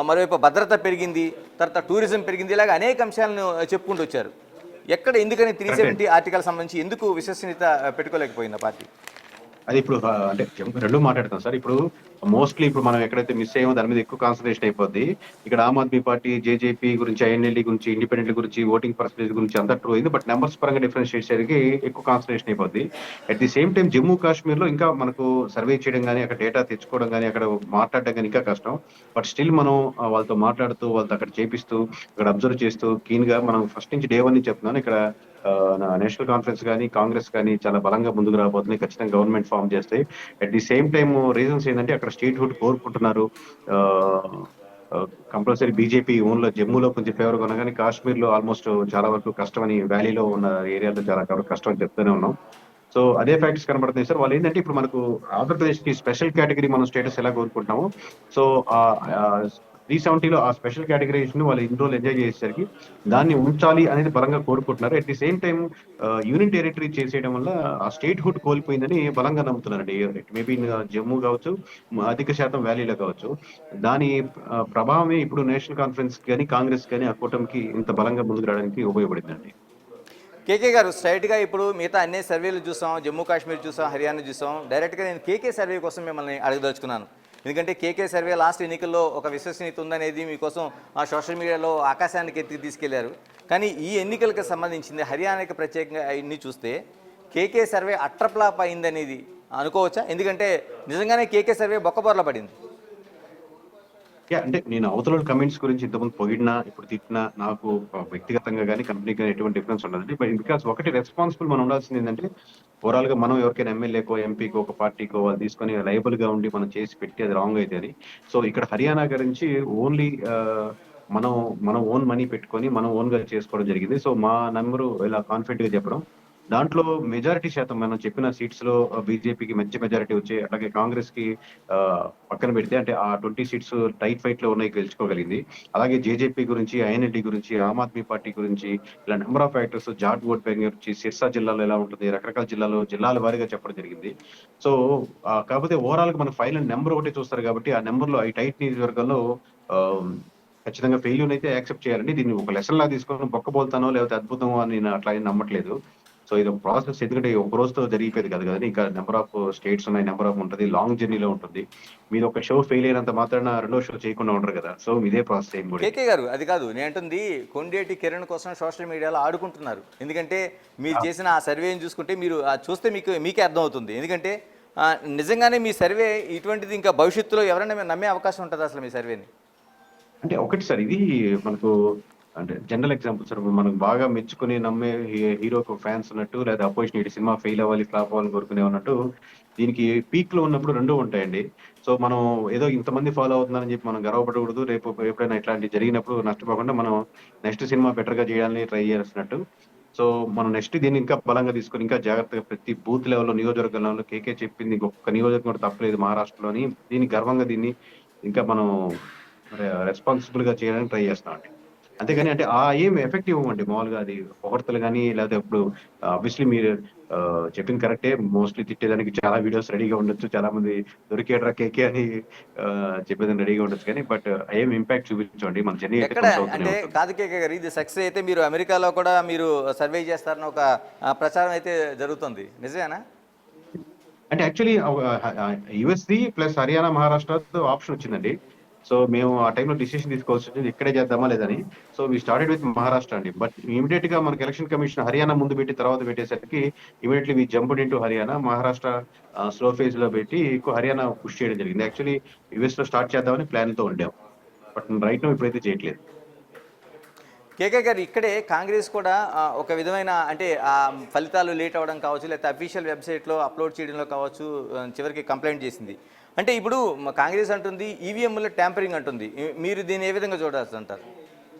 మరోవైపు భద్రత పెరిగింది, తర్వాత టూరిజం పెరిగింది, ఇలాగ అనేక అంశాలను చెప్పుకుంటూ వచ్చారు. ఎక్కడ ఎందుకని 370 ఆర్టికల్ సంబంధించి ఎందుకు విశ్వసనీయత పెట్టుకోలేకపోయింది పార్టీ? అది ఇప్పుడు అంటే రెండు మాట్లాడతాం సార్. ఇప్పుడు మోస్ట్లీ ఇప్పుడు మనం ఎక్కడైతే మిస్ అయ్యామో దాని మీద ఎక్కువ కాన్సన్ట్రేషన్ అయిపోద్ది. ఇక్కడ ఆమ్ ఆద్మీ పార్టీ, జేజేపీ గురించి, ఐఎన్ఎల్డీ గురించి, ఇండిపెండెంట్ గురించి, ఓటింగ్ పర్సంటేజ్ గురించి అంతా ట్రూ అయింది. బట్ నెంబర్స్ పరంగా డిఫరెన్షియేట్ చేయడానికి ఎక్కువ కాన్సన్ట్రేషన్ అయిపోద్ది. At the same time Jammu Kashmir లో ఇంకా మనకు సర్వే చేయడం కానీ, అక్కడ డేటా తెచ్చుకోవడం కానీ, అక్కడ మాట్లాడడం కానీ ఇంకా కష్టం. బట్ స్టిల్ మనం వాళ్ళతో మాట్లాడుతూ, వాళ్ళతో అక్కడ చేపిస్తూ, అక్కడ అబ్జర్వ్ చేస్తూ కీన్ గా మనం ఫస్ట్ నుంచి డే 1 నుంచి చెప్తున్నాను. ఇక్కడ నేషనల్ కాన్ఫరెన్స్ కానీ, కాంగ్రెస్ కానీ చాలా బలంగా ముందుకు రాబోతుంది. ఖచ్చితంగా గవర్నమెంట్ ఫామ్ చేస్తాయి. At the same time reasons ఏంటంటే అక్కడ స్టేట్ హుడ్ కోరుకుంటున్నారు. కంపల్సరీ బీజేపీ ఓన్ లో జమ్మూలో కొంచెం ఫేవర్ గా ఉన్నా కానీ కాశ్మీర్ లో ఆల్మోస్ట్ చాలా వరకు కష్టమని, వ్యాలీలో ఉన్న ఏరియాలో చాలా కష్టం అని చెప్తూనే ఉన్నాం. సో అదే ఫ్యాక్టర్స్ కనబడుతున్నాయి సార్. వాళ్ళు ఏంటంటే ఇప్పుడు మనకు ఆంధ్రప్రదేశ్ కి స్పెషల్ కేటగిరీ మనం స్టేటస్ ఎలా కోరుకుంటున్నాము, సో 370లో ఆ స్పెషల్ కేటగిరీషన్ వాళ్ళు ఇన్ని రోజులు ఎంజాయ్ చేసేసరికి దాన్ని ఉంచాలి అనేది బలంగా కోరుకుంటున్నారు. At the same time union territory చేసేయడం వల్ల ఆ స్టేట్ హుడ్ కోల్పోయిందని బలంగా నమ్ముతున్నారండి. మేబీ జమ్మూ కావచ్చు, అధిక శాతం వ్యాలీలో కావచ్చు. దాని ప్రభావమే ఇప్పుడు నేషనల్ కాన్ఫరెన్స్ కానీ, కాంగ్రెస్ కానీ ఆ కూటమికి ఇంత బలంగా ముందుకు రావడానికి ఉపయోగపడిందండి. కేకే గారు స్ట్రైట్గా ఇప్పుడు మిగతా అన్ని సర్వేలు చూసాం, జమ్మూ కాశ్మీర్ చూసాం, హర్యానా చూసాం. డైరెక్ట్గా నేను కేకే సర్వే కోసం మిమ్మల్ని అడగదలుచుకున్నాను. ఎందుకంటే కేకే సర్వే లాస్ట్ ఎన్నికల్లో ఒక విశ్వసనీయత ఉందనేది మీకోసం ఆ సోషల్ మీడియాలో ఆకాశానికి ఎత్తి తీసుకెళ్లారు. కానీ ఈ ఎన్నికలకు సంబంధించింది హర్యానాకి ప్రత్యేకంగా ఇన్ని చూస్తే కేకే సర్వే అట్రప్లాప్ అయిందనేది అనుకోవచ్చా? ఎందుకంటే నిజంగానే కేకే సర్వే బొక్కబొర్ల పడింది. అంటే నేను అవతల కమెంట్స్ గురించి ఇంతకుముందు పొగిడినా, ఇప్పుడు తిట్టినా నాకు వ్యక్తిగతంగా కానీ కంపెనీకి కానీ ఎటువంటి డిఫరెన్స్ ఉండదండి. బట్ బికాస్ ఒకటి రెస్పాన్సిబుల్ మనం ఉండాల్సింది ఏంటంటే ఓవరాల్ గా మనం ఎవరికైనా ఎమ్మెల్యేకో, ఎంపీకో, ఒక పార్టీకో వాళ్ళు తీసుకొని లైబుల్ గా ఉండి మనం చేసి పెట్టి అది రాంగ్ అయితే అని. సో ఇక్కడ హర్యానా గురించి ఓన్లీ మనం మనం ఓన్ మనీ పెట్టుకొని మనం ఓన్ గా చేసుకోవడం జరిగింది. సో మా నెంబరు ఇలా కాన్ఫిడెంట్ గా చెప్పడం, దాంట్లో మెజారిటీ శాతం మనం చెప్పిన సీట్స్ లో బీజేపీకి మంచి మెజారిటీ వచ్చాయి. అలాగే కాంగ్రెస్ కి పక్కన పెడితే అంటే ఆ 20 సీట్స్ టైట్ ఫైట్ లో ఉన్నాయి, గెలుచుకోగలిగింది. అలాగే జేజేపీ గురించి, ఐఎన్ఎల్టీ గురించి, ఆమ్ ఆద్మీ పార్టీ గురించి ఇలా number of factors, Jat vote bank గురించి, సిర్సా జిల్లాలో ఎలా ఉంటుంది, రకరకాల జిల్లాల వారీగా చెప్పడం జరిగింది. సో కాకపోతే ఓవరాల్ గా మన ఫైనల్ నెంబర్ ఒకటి చూస్తారు కాబట్టి ఆ నెంబర్ లో ఈ టైట్ నియోజకవర్గంలో ఆ, ఖచ్చితంగా ఫెయిల్యూర్ అయితే యాక్సెప్ట్ చేయాలండి. దీన్ని ఒక లెసన్ లా తీసుకొని బొక్కబోల్తానో లేకపోతే అద్భుతమో అని నేను అట్లా ఏం నమ్మట్లేదు. సో ఇది ఒక ప్రాసెస్, ఎందుకంటే ఒక రోజుతో జరిగిపోయేది కాదు కదండి. ఇంకా నెంబర్ ఆఫ్ స్టేట్స్ ఉన్నాయి, నెంబర్ ఆఫ్ ఉంటుంది, లాంగ్ జర్నీలో ఉంటుంది. మీరు ఒక షో ఫెయిల్ అయినంత మాత్రాన రెండో షో చేయకుండా ఉండరు కదా. సో ఇదే ప్రాసెస్ ఏం కూడా. కేకే గారు అది కాదు నేను అంటుంది, కొండేటి కిరణ్ కోసం సోషల్ మీడియాలో ఆడుకుంటున్నారు. ఎందుకంటే మీరు చేసిన ఆ సర్వేని చూసుకుంటే మీరు చూస్తే మీకే అర్థమవుతుంది. ఎందుకంటే నిజంగానే మీ సర్వే ఇటువంటిది ఇంకా భవిష్యత్తులో ఎవరైనా నమ్మే అవకాశం ఉంటుంది అసలు మీ సర్వేని? అంటే ఒకటి సార్, ఇది మనకు అంటే జనరల్ ఎగ్జాంపుల్ సార్, మనకు బాగా మెచ్చుకుని నమ్మే హీరోకు ఫ్యాన్స్ ఉన్నట్టు, లేదా అపోజిషన్ ఈ సినిమా ఫెయిల్ అవ్వాలి, ఫ్లాప్ అవ్వాలని కోరుకునే ఉన్నట్టు, దీనికి పీక్ లో ఉన్నప్పుడు రెండూ ఉంటాయండి. సో మనం ఏదో ఇంతమంది ఫాలో అవుతున్నారని చెప్పి మనం గర్వపడకూడదు. రేపు ఎప్పుడైనా ఇట్లాంటి జరిగినప్పుడు నష్టపోకుండా మనం నెక్స్ట్ సినిమా బెటర్ గా చేయాలని ట్రై చేస్తున్నట్టు. సో మనం నెక్స్ట్ దీన్ని ఇంకా బలంగా తీసుకొని ఇంకా జాగ్రత్తగా ప్రతి బూత్ లెవెల్లో, నియోజకవర్గ లెవెల్లో కేకే చెప్పింది ఒక్క నియోజకవర్గం కూడా తప్పలేదు మహారాష్ట్రలోని. దీన్ని గర్వంగా దీన్ని ఇంకా మనం రెస్పాన్సిబుల్ గా చేయడానికి ట్రై చేస్తామండి. అంతేగాని అంటే ఏం ఎఫెక్ట్ ఇవ్వమండి మామూలుగా, అది పొగడ్తలు కానీ లేకపోతే ఇప్పుడు ఆబ్వియస్లీ మీరు చెప్పింది కరెక్టే. మోస్ట్లీ తిట్టేదానికి చాలా వీడియోస్ రెడీగా ఉండొచ్చు, చాలా మంది దొరికేట్రా కేకే అని చెప్పేదానికి రెడీగా ఉండొచ్చు, కానీ బట్ ఏం ఇంపాక్ట్ చూపించండి మన జర్నీ అయితే ఎక్కడ అంటే కాదు కేకే గారు, ఇది సక్సెస్ అయితే మీరు అమెరికాలో కూడా మీరు సర్వే చేస్తారని ఒక ప్రచారం అయితే జరుగుతుంది, నిజమేనా? అంటే యాక్చువల్లీ యుఎస్ది ప్లస్ హర్యానా, మహారాష్ట్ర ఆప్షన్ వచ్చిందండి. సో మేము ఆ టైంలో డిసిషన్ తీసుకోవాల్సి వచ్చింది ఇక్కడే చేద్దామా లేదని. So we started with Maharashtra అండి. బట్ ఇమీడియట్ గా మనకి ఎలక్షన్ కమిషన్ హర్యానా ముందు పెట్టి తర్వాత పెట్టేసరికి immediately we jumped into Haryana. Maharashtra slow phase లో పెట్టి ఎక్కువ హర్యానా పుష్ చేయడం జరిగింది. యాక్చువల్లీ యుఎస్ లో స్టార్ట్ చేద్దామని ప్లాన్ తో ఉండాం, బట్ రైట్ నో ఇప్పుడైతే చేయట్లేదు. కేకే గారు ఇక్కడే కాంగ్రెస్ కూడా ఒక విధమైన అంటే ఫలితాలు లేట్ అవ్వడం కావచ్చు, లేకపోతే అఫీషియల్ వెబ్సైట్లో అప్లోడ్ చేయడంలో కావచ్చు, చివరికి కంప్లైంట్ చేసింది. అంటే ఇప్పుడు కాంగ్రెస్ అంటుంది ఈవీఎంలో ట్యాంపరింగ్ అంటుంది. మీరు దీన్ని ఏ విధంగా చూడాల్సి అంటారు?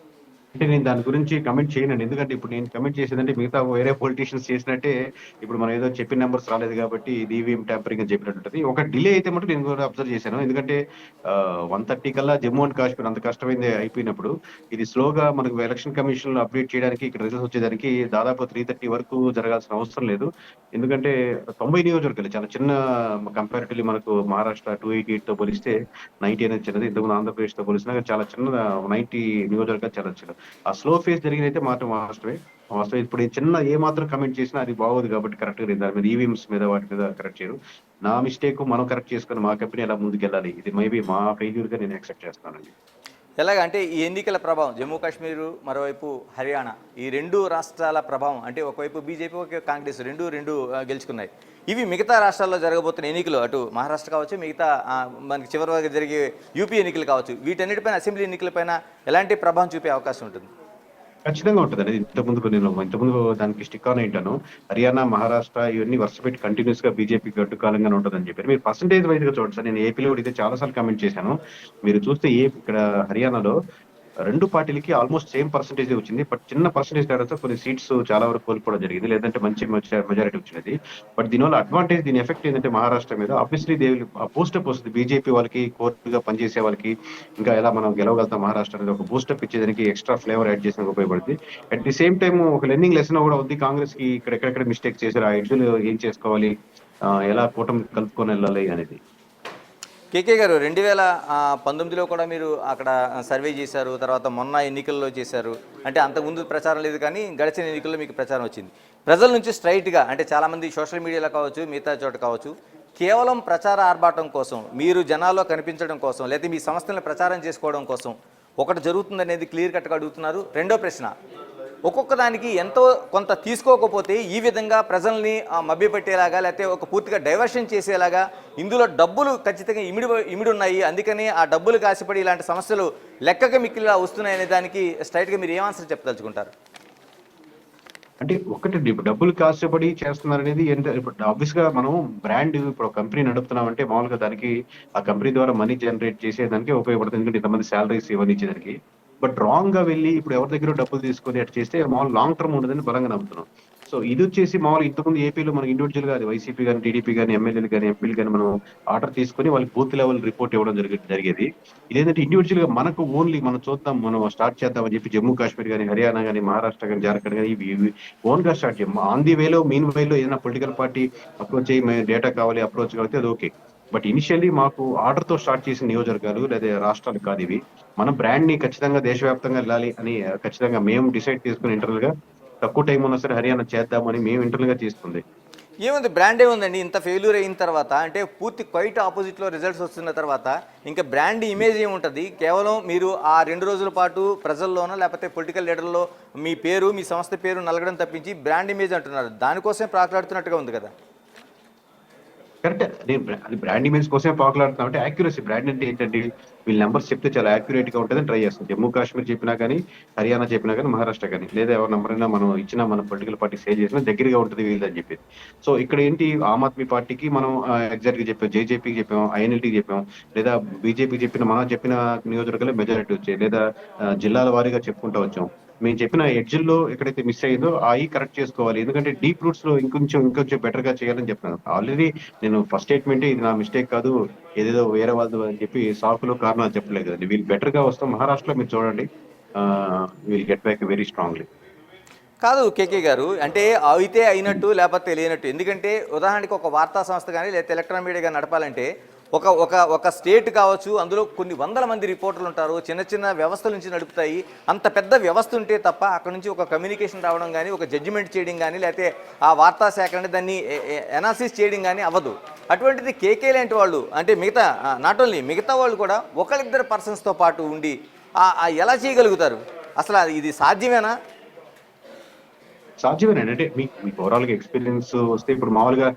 అంటే నేను దాని గురించి కమెంట్ చేయనండి. ఎందుకంటే ఇప్పుడు నేను కమెంట్ చేసేదంటే మిగతా వేరే పొలిటీషియన్స్ చేసినట్టే. ఇప్పుడు మనం ఏదో చెప్పిన నెంబర్స్ రాలేదు కాబట్టి ఇది ఈవీఎం ట్యాంపరింగ్ అని చెప్పినట్టు ఉంటుంది. ఒక డిలే అయితే మటు నేను కూడా అబ్జర్వ్ చేశాను. ఎందుకంటే 1:30 కల్లా జమ్మూ అండ్ కాశ్మీర్ అంత కష్టమైంది అయిపోయినప్పుడు ఇది స్లోగా మనకు ఎలక్షన్ కమిషన్ లో అప్డేట్ చేయడానికి, ఇక్కడ రిజల్ట్స్ వచ్చేదానికి దాదాపు 3:30 వరకు జరగాల్సిన అవసరం లేదు. ఎందుకంటే 90 నియోజకవర్గాలు చాలా చిన్న, కంపారిటివ్లీ మనకు మహారాష్ట్ర 288 తో పోలిస్తే 90 అనేది చిన్నది. ఇంతకుముందు ఆంధ్రప్రదేశ్ తో పోలిసినా చాలా చిన్న 90 నియోజకవర్గాలు చాలా చిన్న. ఆ స్లో ఫేజ్ జరిగినైతే మాత్రం వాస్తవే. ఇప్పుడు చిన్న ఏ మాత్రం కమెంట్ చేసినా అది బాగోదు కాబట్టి కరెక్ట్ గా దాని మీద ఈవీఎంస్ మీద వాటి మీద కరెక్ట్ చేయరు. నా మిస్టేక్ మనం కరెక్ట్ చేసుకుని మా కంపెనీ ఎలా ముందుకెళ్ళాలి, ఇది మేబీ మా ఫెయిల్యూర్ గా నేను యాక్సెప్ట్ చేస్తానండి. ఎలాగంటే ఈ ఎన్నికల ప్రభావం జమ్మూ కాశ్మీర్, మరోవైపు హర్యానా, ఈ రెండు రాష్ట్రాల ప్రభావం అంటే ఒకవైపు బీజేపీ, ఒక కాంగ్రెస్ రెండు గెలుచుకున్నాయి. ఇవి మిగతా రాష్ట్రాల్లో జరగబోతున్న ఎన్నికలు, అటు మహారాష్ట్ర కావచ్చు, మిగతా మనకి చివరి వరకు జరిగే యూపీ ఎన్నికలు కావచ్చు, వీటన్నిటిపైన, అసెంబ్లీ ఎన్నికలపైన ఎలాంటి ప్రభావం చూపే అవకాశం ఉంటుంది? ఖచ్చితంగా ఉంటుందండి. ఇంతకుముందు దానికి స్టిక్ ఆన్ ఏంటాను, హర్యానా, మహారాష్ట్ర ఇవన్నీ వరుస పెట్టి కంటిన్యూస్ గా బీజేపీ గడ్డుకాలంగానే ఉంటుందని చెప్పారు. మీరు పర్సంటేజ్ వైజ్ గా చూడండి సార్, నేను ఏపీలో అయితే చాలా సార్లు కమెంట్ చేశాను. మీరు చూస్తే ఇక్కడ హర్యానాలో రెండు పార్టీలకి ఆల్మోస్ట్ సేమ్ పర్సంటేజ్ వచ్చింది. బట్ చిన్న పర్సంటేజ్ తేడాతో కొన్ని సీట్స్ చాలా వరకు కోల్పోవడం జరిగింది, లేదంటే మంచి మెజారిటీ వచ్చినది. బట్ దీనివల్ల అడ్వాంటేజ్, దీని ఎఫెక్ట్ ఏంటంటే మహారాష్ట్ర మీద ఆబ్వియస్లీ దే బూస్టప్ వస్తుంది. బీజేపీ వాళ్ళకి, కోర్టుగా పనిచేసే వాళ్ళకి ఇంకా ఎలా మనం గెలవగలుగుతాం మహారాష్ట్ర అనేది ఒక బూస్టప్ ఇచ్చేదానికి, ఎక్స్ట్రా ఫ్లేవర్ యాడ్ చేసేందుకు ఉపయోగపడుతుంది. అట్ ది సేమ్ టైం ఒక లెర్నింగ్ లెసన్ కూడా ఉంది కాంగ్రెస్ కి, ఇక్కడ ఎక్కడెక్కడ మిస్టేక్ చేశారు, ఆ ఎడ్జ్లు ఏం చేసుకోవాలి, ఎలా కూటమి కలుపుకొని వెళ్ళాలి అనేది. కేకే గారు 2019లో కూడా మీరు అక్కడ సర్వే చేశారు, తర్వాత మొన్న ఎన్నికల్లో చేశారు. అంటే అంతకుముందు ప్రచారం లేదు కానీ గడిచిన ఎన్నికల్లో మీకు ప్రచారం వచ్చింది. ప్రజల నుంచి స్ట్రైట్గా అంటే చాలామంది సోషల్ మీడియాలో కావచ్చు, మిగతా చోట కావచ్చు, కేవలం ప్రచార ఆర్భాటం కోసం, మీరు జనాల్లో కనిపించడం కోసం, లేదా మీ సంస్థలను ప్రచారం చేసుకోవడం కోసం ఒకటి జరుగుతుందనేది క్లియర్ కట్గా అడుగుతున్నారు. రెండో ప్రశ్న, ఒక్కొక్క దానికి ఎంతో కొంత తీసుకోకపోతే ఈ విధంగా ప్రజల్ని మభ్యపెట్టేలాగా లేకపోతే ఒక పూర్తిగా డైవర్షన్ చేసేలాగా ఇందులో డబ్బులు ఖచ్చితంగా ఇమిడి ఉన్నాయి, అందుకని ఆ డబ్బులు కాసిపడి ఇలాంటి సమస్యలు లెక్కగా మిక్కిలా వస్తున్నాయనే దానికి స్ట్రైట్గా మీరు ఏం ఆన్సర్ చెప్పదలుచుకుంటారు? అంటే ఒకటి ఇప్పుడు డబ్బులు కాసేపడి చేస్తున్నారు అనేది ఇప్పుడు ఆబ్వియస్ గా మనం బ్రాండ్ ఇప్పుడు కంపెనీ నడుపుతున్నాం అంటే మామూలుగా దానికి ఆ కంపెనీ ద్వారా మనీ జనరేట్ చేసేదానికి ఉపయోగపడుతుంది, ఎందుకంటే ఇంతమంది శాలరీస్ ఇవన్నీ ఇచ్చేదానికి. బట్ రాంగ్ గా వెళ్ళి ఇప్పుడు ఎవరి దగ్గర డబ్బులు తీసుకొని అటు చేస్తే మామూలు లాంగ్ టర్మ్ ఉండదని బలంగా నమ్ముతున్నాం. సో ఇది వచ్చేసి మామూలు ఇంతకుముందు ఏపీలో మనకి ఇండివిజువల్ గా అది వైసీపీ కానీ, టీడీపీ కానీ, ఎమ్మెల్యేలు కానీ, ఎంపీలు కానీ మనం ఆర్డర్ తీసుకొని వాళ్ళకి బూత్ లెవెల్ రిపోర్ట్ ఇవ్వడం జరిగేది. ఇదేంటంటే ఇండివిజువల్ గా మనకు ఓన్లీ మనం చూద్దాం, మనం స్టార్ట్ చేద్దామని చెప్పి జమ్మూ కాశ్మీర్ కానీ, హర్యానా కానీ, మహారాష్ట్ర కానీ, జార్ఖండ్ కానీ ఇవి ఓన్ గా స్టార్ట్ చేయం. ఆన్ ది వేలో మీన్ వేలో ఏదైనా పొలిటికల్ పార్టీ అప్రోచ్ అయ్యి డేటా కావాలి, అప్రోచ్ కావాలి, అది ఓకే. బట్ ఇనిషియల్లీ మాకు ఆర్డర్ తో స్టార్ట్ చేసిన నియోజకవర్గాలు లేదా రాష్ట్రాలు కాదు ఇవి. మన బ్రాండ్ ని ఖచ్చితంగా దేశవ్యాప్తంగా వెళ్ళాలి అని ఖచ్చితంగా మేము డిసైడ్ చేసుకుని ఇంటర్నల్ గా తక్కువ టైం ఉన్నా సరే హర్యానా చేద్దామని మేము ఇంటర్నల్ గా తీసుకుంది. ఏముంది, బ్రాండ్ ఏముందండి ఇంత ఫెయిల్యూర్ అయిన తర్వాత, అంటే పూర్తి క్వైట్ ఆపోజిట్లో రిజల్ట్స్ వస్తున్న తర్వాత ఇంకా బ్రాండ్ ఇమేజ్ ఏముంటుంది? కేవలం మీరు ఆ 2 రోజుల పాటు ప్రజల్లోనో లేకపోతే పొలిటికల్ లీడర్లో మీ పేరు, మీ సంస్థ పేరు నలగడం తప్పించి బ్రాండ్ ఇమేజ్ అంటున్నారు, దానికోసమే ప్రాకులాడుతున్నట్టుగా ఉంది కదా. కరెక్ట్, అది బ్రాండ్ ఇమేజ్ కోసమే పాకులాడుతున్నాం. అంటే యాక్యురసీ బ్రాండ్ అంటే ఏంటంటే వీళ్ళ నెంబర్స్ చెప్తే చాలా యాక్యురేట్ గా ఉంటుందని ట్రై చేస్తాం. జమ్మూ కాశ్మీర్ చెప్పినా కానీ, హర్యానా చెప్పినా కానీ, మహారాష్ట్ర కానీ, లేదా ఎవరి నెంబర్ అయినా మనం ఇచ్చినా మన పొలిటికల్ పార్టీ సేల్ చేసినా దగ్గరగా ఉంటుంది వీళ్ళని చెప్పేది. సో ఇక్కడ ఏంటి, ఆమ్ ఆద్మీ పార్టీకి మనం ఎగ్జాక్ట్ గా చెప్పాం, జేజేపీకి చెప్పాం, ఐఎన్ఎల్టీకి చెప్పాం, లేదా బీజేపీకి మనం చెప్పిన నియోజకవర్గాలు మెజారిటీ వచ్చాయి, లేదా జిల్లాల వారీగా చెప్పుకుంటూ వచ్చాం. మేము చెప్పిన ఎడ్జిల్లో ఎక్కడైతే మిస్ అయ్యిందో అవి కరెక్ట్ చేసుకోవాలి, ఎందుకంటే డీప్ రూట్స్ లో ఇంకొంచెం బెటర్ గా చేయాలని చెప్పాను. ఆల్రెడీ నేను ఫస్ట్ స్టేట్మెంట్ ఇది నా మిస్టేక్ కాదు, ఏదేదో వేరే వాళ్ళు అని చెప్పి సాకులు కారణాలు చెప్పలేదు కదండి. వీళ్ళు బెటర్ గా వస్తాం. మహారాష్ట్రలో మీరు చూడండి, we'll get back very strongly. కాదు కేకే గారు, అంటే అయితే అయినట్టు లేకపోతే లేనట్టు. ఎందుకంటే ఉదాహరణకి ఒక వార్తా సంస్థ కానీ లేకపోతే ఎలక్ట్రానిక్ మీడియా కానీ నడపాలంటే ఒక స్టేట్ కావచ్చు, అందులో కొన్ని వందల మంది రిపోర్టర్లు ఉంటారు, చిన్న చిన్న వ్యవస్థల నుంచి నడుపుతాయి. అంత పెద్ద వ్యవస్థ ఉంటే తప్ప అక్కడ నుంచి ఒక కమ్యూనికేషన్ రావడం కానీ, ఒక జడ్జిమెంట్ చేయడం కానీ, లేకపోతే ఆ వార్తా శాఖ అంటే దాన్ని ఎనాలిసిస్ చేయడం కానీ అవ్వదు. అటువంటిది కేకే లాంటి వాళ్ళు, అంటే మిగతా నాట్ ఓన్లీ మిగతా వాళ్ళు కూడా ఒకరిద్దరు పర్సన్స్తో పాటు ఉండి ఎలా చేయగలుగుతారు? అసలు ఇది సాధ్యమేనా? సాధ్యమేనండి. అంటే మీకు ఓవరాల్ గా ఎక్స్పీరియన్స్ వస్తే ఇప్పుడు మామూలుగా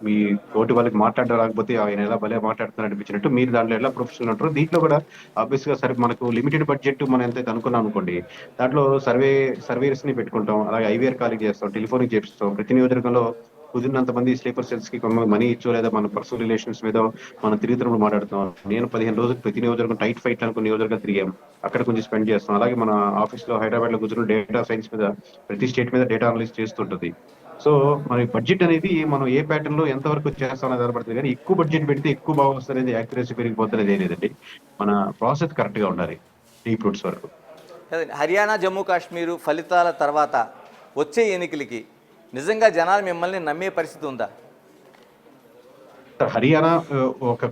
మీ తోటి వాళ్ళకి మాట్లాడడం రాకపోతే ఆయన ఎలా భలే మాట్లాడుతున్నారు అనిపించినట్టు మీరు దాంట్లో ఎలా ప్రొఫెషనల్ ఉంటారు. దీంట్లో కూడా ఆబ్వియస్ గా సరే మనకు లిమిటెడ్ బడ్జెట్ మనం ఎంతైతే అనుకున్నాం అనుకోండి, దాంట్లో సర్వేస్ ని పెట్టుకుంటాం, అలాగే ఐవీఆర్ కాలింగ్ చేస్తాం, టెలిఫోనిక్ చేపిస్తాం. ప్రతి నియోజకవర్గంలో కుదిరినంత మంది స్లీపర్ సెల్స్ కి మనీ ఇచ్చో లేదా మన పర్సనల్ రిలేషన్స్ మీద మనం తిరుగుతున్నప్పుడు మాట్లాడుతాం. నేను 15 రోజులు ప్రతి నియోజకవర్గం టైట్ ఫైట్ అనుకున్న నియోజకవర్గం తిరిగాం, అక్కడ కొంచెం స్పెండ్ చేస్తాం. అలాగే మన ఆఫీస్ లో హైదరాబాద్ లో కూర్చున్న డేటా సైన్స్ మీద ప్రతి స్టేట్ మీద డేటా అనలైజ్ చేస్తుంటది. సో మన బడ్జెట్ అనేది మనం ఏ ప్యాటర్న్ లో ఎంత వరకు చేస్తామని ఆధారపడుతుంది, కానీ ఎక్కువ బడ్జెట్ పెడితే ఎక్కువ బాగా వస్తుంది, యాక్యురసీ పెరిగిపోతున్నది లేదండి. మన ప్రాసెస్ కరెక్ట్ గా ఉండాలి డీప్ రూట్స్ వరకు. హర్యానా, జమ్మూ కాశ్మీర్ ఫలితాల తర్వాత వచ్చే ఎన్నికలకి నిజంగా జనాలు మిమ్మల్ని నమ్మే పరిస్థితి ఉందా? హర్యానా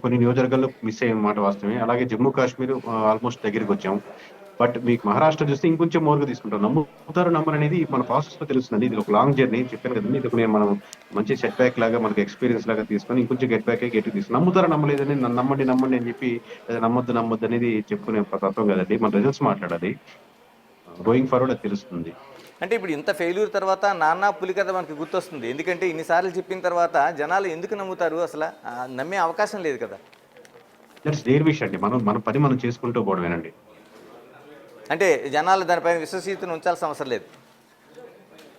కొన్ని నియోజకవర్గాల్లో మిస్ అయ్యే మాట వాస్తవమే. అలాగే జమ్మూ కాశ్మీర్ ఆల్మోస్ట్ దగ్గరికి వచ్చాం. బట్ మీకు మహారాష్ట్ర చూస్తే ఇంకొంచెం మోరుగా తీసుకుంటాం. నమ్ముతారు నమ్మరు అనేది మన ప్రాసెస్ లో తెలుస్తుంది. ఇది ఒక లాంగ్ జర్నీ చెప్పాను కదండి. ఇది మనం మంచి సెట్ బ్యాక్ లాగా మనకి ఎక్స్పీరియన్స్ లాగా తీసుకొని ఇంకొంచెం గెట్ తీసుకుని నమ్ముతారా నమ్మలేదని నమ్మండి అని చెప్పి లేదా నమ్మొద్దు అనేది చెప్పుకునే తత్వం కదండి. మన రిజల్ట్స్ మాట్లాడాలి, గోయింగ్ ఫార్వర్డ్ అది తెలుస్తుంది. అంటే ఇప్పుడు ఇంత ఫెయిల్యూర్ తర్వాత నాన్న పులి కథ మనకి గుర్తొస్తుంది. ఎందుకంటే ఇన్నిసార్లు చెప్పిన తర్వాత జనాలు ఎందుకు నమ్ముతారు? అసలు నమ్మే అవకాశం లేదు కదా. దట్స్ దేర్ విష్ అండి. మన పని మనం చేసుకుంటూ పోవడమేనండి. అంటే జనాలు దానిపైన విశ్వసనీయతను ఉంచాల్సిన అవసరం లేదు.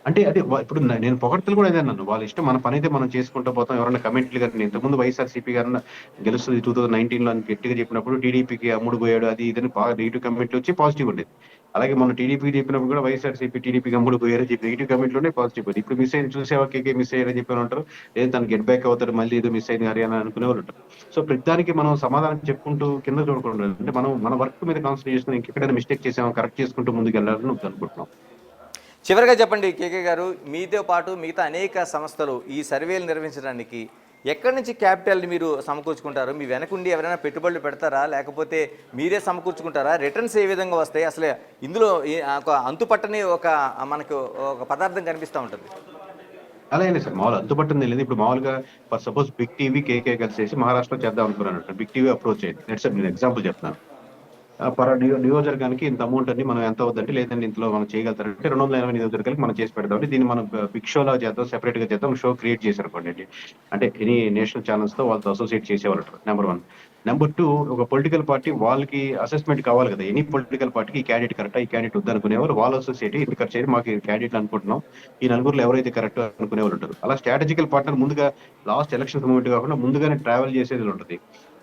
అంటే అదే ఇప్పుడు నేను పొగడ్తలు కూడా అదే అన్నాను, వాళ్ళ ఇష్టం, మన పని అయితే మనం చేసుకుంటూ పోతాం. ఎవరైనా కమెంట్లు కానీ ఇంతకుముందు వైఎస్ఆర్సీపీ గారు గెలుస్తుంది 2019 లో అని గట్టిగా చెప్పినప్పుడు టీడీపీకి అమ్ముడు పోయాడు అది ఇదని నెగిటివ్ కమెంట్లు వచ్చి పాజిటివ్ ఉండేది. అలాగే మన టీడీపీకి చెప్పినప్పుడు కూడా వైఎస్ఆర్సీపీ టీడీపీకి అమ్ముడు పోయారు చెప్పి నెగిటివ్ కమెంట్లోనే పాజిటివ్ పోయింది. ఇప్పుడు మిస్ అయింది చూసేవా, కేకే మిస్ అయ్యారని చెప్పి ఉంటారు, లేదా తను గెట్ బ్యాక్ అవుతారు, మళ్ళీ ఏదో మిస్ అయింది హర్యానా అనుకునే వాళ్ళు ఉంటారు. సో ప్రతిదానికి మనం సమాధానం చెప్పుకుంటూ కింద చూడకుండా అంటే మనం మన వర్క్ మీద కాన్సన్ట్రేట్ చేసుకుని ఇంకెక్కడైనా మిస్టేక్ చేసామో కరెక్ట్ చేసుకుంటూ ముందుకు వెళ్ళాలని అనుకుంటున్నాం. చివరిగా చెప్పండి కేకే గారు, మీతో పాటు మిగతా అనేక సంస్థలు ఈ సర్వేలు నిర్వహించడానికి ఎక్కడి నుంచి క్యాపిటల్ని మీరు సమకూర్చుకుంటారు? మీ వెనకుండి ఎవరైనా పెట్టుబడులు పెడతారా, లేకపోతే మీరే సమకూర్చుకుంటారా? రిటర్న్స్ ఏ విధంగా వస్తాయి? అసలు ఇందులో ఒక అంతుపట్టని మనకు ఒక పదార్థం కనిపిస్తూ ఉంటుంది. అలాగే సార్, మామూలు అంతుపట్టింది లేదు. ఇప్పుడు మామూలుగా ఫర్ సపోజ్ బిగ్ టీవీ కేకే కలిసేసి మహారాష్ట్రలో చేద్దాం అనుకున్నాను. బిగ్ టీవీ అప్రోచ్ అయ్యింది. నెట్స్ నేను ఎగ్జాంపుల్ చెప్తాను. నియోజకవర్గానికి ఇంత అమౌంట్ అండి, మనం ఎంత అవుద్దంటే లేదండి ఇంట్లో మనం చేయగలుగుతారంటే 280 నియోజకవర్గాలకు మనం చేసి పెడదాం. దీన్ని మనం బిగ్ షోలా చేద్దాం, సెపరేట్ గా చేద్దాం. షో క్రియేట్ చేశారు అనుకోండి. అంటే ఎనీ నేషనల్ ఛానల్స్ తో వాళ్ళతో అసోసియేట్ చేసేవాళ్ళు. నెంబర్ 1. నెంబర్ 2, ఒక పొలిటికల్ పార్టీ వాళ్ళకి అసెస్మెంట్ కావాలి కదా. ఎనీ పొలిటికల్ పార్టీకి ఈ క్యాండిడేట్ కరెక్టా, ఈ క్యాండిడేట్ వద్దనుకునేవారు వాళ్ళ అసోసియేట్ ఇది ఖర్చు చేసి మాకు ఈ క్యాండిడేట్ అనుకుంటున్నాం, ఈ నలుగురులో ఎవరైతే కరెక్ట్ అనుకునేవాళ్ళు ఉంటారు. అలా స్ట్రాటజికల్ పార్ట్నర్ ముందుగా లాస్ట్ ఎలక్షన్ మూమెంట్ కాకుండా ముందుగానే ట్రావెల్ చేసేది ఉంటుంది.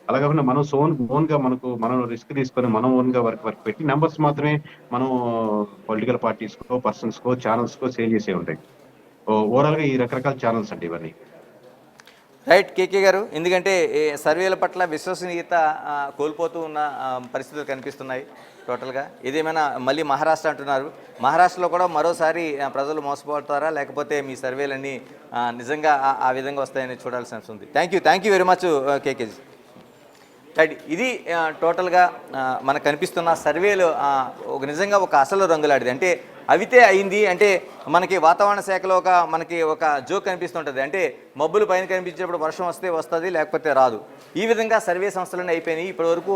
అలా కాకుండా మనం ఓన్ గా మనం రిస్క్ తీసుకొని మనం ఓన్ గా వర్క్ పెట్టి నెంబర్స్ మాత్రమే మనం పొలిటికల్ పార్టీస్ కో పర్సన్స్ కో ఛానల్స్ కో సేల్ చేసే ఉంటాయి. ఓవరాల్ గా ఈ రకరకాల ఛానల్స్ అండి ఇవన్నీ. రైట్ కేకే గారు, ఎందుకంటే సర్వేల పట్ల విశ్వసనీయత కోల్పోతూ ఉన్న పరిస్థితులు కనిపిస్తున్నాయి టోటల్గా. ఇదేమైనా మళ్ళీ మహారాష్ట్ర అంటున్నారు, మహారాష్ట్రలో కూడా మరోసారి ప్రజలు మోసపోతారా, లేకపోతే మీ సర్వేలన్నీ నిజంగా ఆ విధంగా వస్తాయని చూడాల్సి ఉంది. Thank you very much KKG. Right, ఇది టోటల్గా మనకు కనిపిస్తున్న సర్వేలు నిజంగా ఒక అసలు రంగులాడిది. అంటే అవితే అయింది అంటే మనకి వాతావరణ శాఖలో మనకి ఒక జోక్ కనిపిస్తుంటుంది. అంటే మబ్బులు పైన కనిపించేటప్పుడు వర్షం వస్తే వస్తుంది, లేకపోతే రాదు. ఈ విధంగా సర్వే సంస్థలన్నీ అయిపోయినాయి ఇప్పటివరకు.